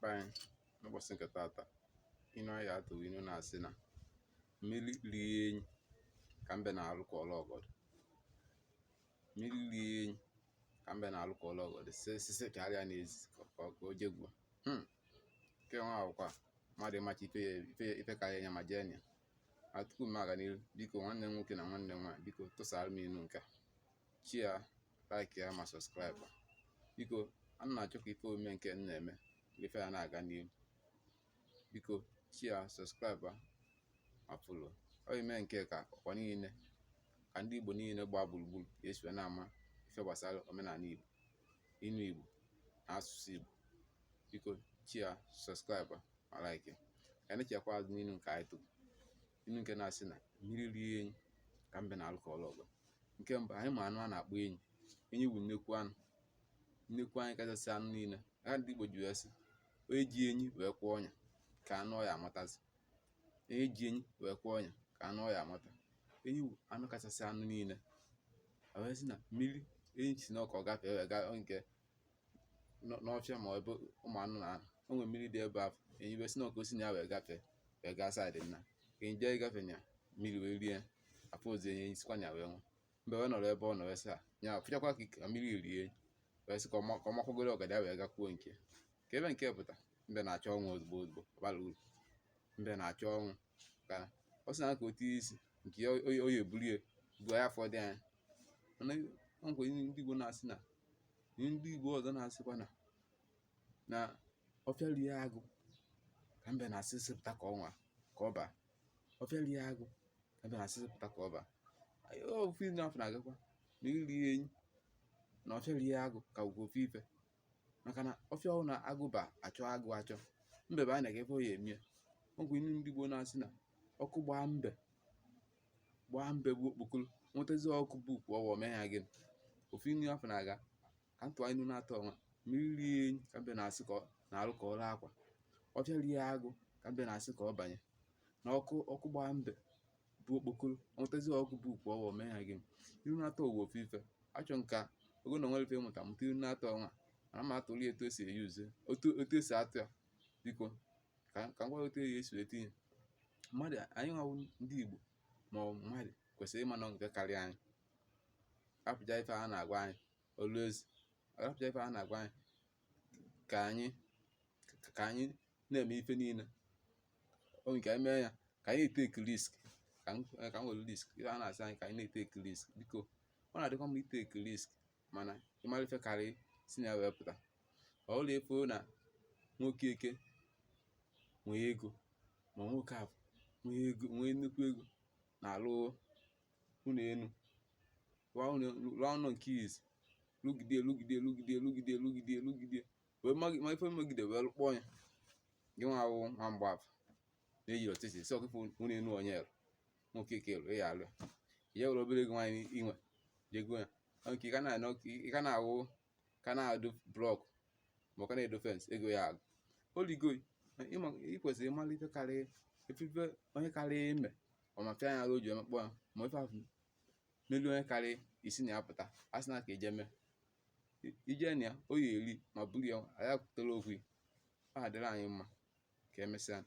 Fine, n'ụbọchị nke tata inu anyị atụ inu na-asị na mmiri rie enyi ka mbe na-alụ ka ọlọgọdụ. Mmiri rie enyi ka mbe na-alụ ka ọlọgọdụ sisi karịa n'ezi ka o jegbuo. Nke nwa akwụkwọ mmadụ ịmacha ife karịa ya ma jee na ya. Tupu m aga n'ihu, biko nwanne m nwoke na nwanne m nwaanyị, biko tụsara m inu nke a, chia, like ya ma subscribe. Biko ana m achọ ka ife omume nke m na-eme ife ya na-aga n'ihu. Biko chia, subscribe ma follow. Ọ ime nke ka ọkwa niile ka ndị Igbo niile gbaa gburugburu ga-esi na-ama ife gbasara omenala Igbo, inu Igbo na asụsụ Igbo. Biko chia, subscribe ma like. Ka anyị chekwa azụ n'inu nke anyị tụrụ. Inu nke na-asị na mmiri rie enyi ka mbe na-alụ ka ọlọgọdụ. Nke mbụ, anyị ma anụ a na-akpọ enyi. Enyi bụ nnekwu anụ anyị kachasị anụ niile. Aka ndị Igbo ji wee sị onye ji enyi wee kwụọ ọnya ka anụ ọya amatazi. Onye ji enyi wee kwụọ ọnya ka anụ ọya amata. Enyi bụ anụ kachasị anụ niile. O wee sị na mmiri enyi si n'ọka ọ gafee wee gaa nke n'ọfịa ma ọ bụ ụmụ anụ na anụ. O nwere mmiri dị ebe ahụ, enyi wee sị n'ọka o si na ya wee gafee wee gaa saịdị nna. Enyi jee ịgafe na ya, mmiri wee rie afọ ozi enyi sikwa na ya wee nwụọ. Mbe wee nọrọ ebe ọ nọ wee sị nya fụchakwa ka mmiri rie enyi. Wee sị ka ọ makwagoro ọgada wee gakwuo nke ka ebe nke pụta. Mbe na-achọ ọnwụ ozugbo bara uru. Mbe na-achọ ọnwụ ka ọ sị na ka o tie isi nke o ya ebulie buo ya afọ dị anya. Mana o nwekwa ndị Igbo na-asị na ndị Igbo ọzọ na-asịkwa na ọfịa rie agụ ka mbe na-asị sịpụta ka ọnwa ka ọ baa. Ọfịa rie agụ ka mbe na-asị sịpụta ka ọ baa. Ofu izu afọ na-agakwa na iri enyi na ọfịa rie agụ ka ugwu ofu ife. Maka na ọfịa ọhụrụ na agụ ba achọ agụ achọ, mbe ba na ebe ọ ya eme. Ọ bụ inu ndị Igbo na-asị na ọkụ gbaa mbe gbuo okpokolo, nwetazi ọkụ bụ ukwu ọwa mee ya gịnị. Ofu inu afọ na-aga ka ntụwa inu na-atọ ọnwa. Mmiri rie enyi ka mbe na-asị ka na-alụ ka ọrụ akwa. Ọfịa rie agụ ka mbe na-asị ka ọ banye na ọkụ gbaa mbe bụ okpokolo, nwetazi ọkụ bụ ukwu ọwa mee ya gịnị. Inu na-atọ ụwa ofu ife. Achọ nka ogo na nwere ife mụta inu na-atọ ọnwa. Ana m atụli etu esi eyuze otu esi atụ ya. Biko ka ngwa otu esi etinye mmadụ. Anyị nwawu ndị Igbo ma ọ mmadụ kwesịrị ịma nọ nke karịa anyị. Rapụcha ife a na-agwa anyị always, rapụcha ife a na-agwa anyị ka anyị na-eme ife niile. O nke anyị mee ya ka anyị na-eteki risk. Ka m were risk ife a na-asị anyị ka anyị na-eteki risk. Biko ọ na-adịkwa mma iteki risk mana ịmara ife karịa si na ya wee pụta. Ọ bụrụ efu na nwoke eke nwee ego ma nwoke afọ nwee nnukwu ego na-alụ ụlọ elu rụọ ụlọ nke izi lụgide wee ma ife megide wee lụkpọ ya. Gị nwa awụ nwa mgbafọ na-eji ọtịtị si ọkụfụ ụlọ elu onye elu nwoke eke elu ya alụ ya. Ya were obere ego nwaanyị inwe jego ya. Nke ị ka na-awụ ka na-adụ blọkụ ma ọ ka na-edo fensị ego ya agụ. Oligoi ị kwesịrị ịmara ife karịa ife onye karịa ime ọ ma fịa anya o ji emekpọ ya ma ife ahụ melu onye karịa isi na ya pụta. A sị na ka ije mee ije na ya o ya eri ma buru ya anya kwutere okwu. Ọ na-adịrị anyị mma ka emesịa.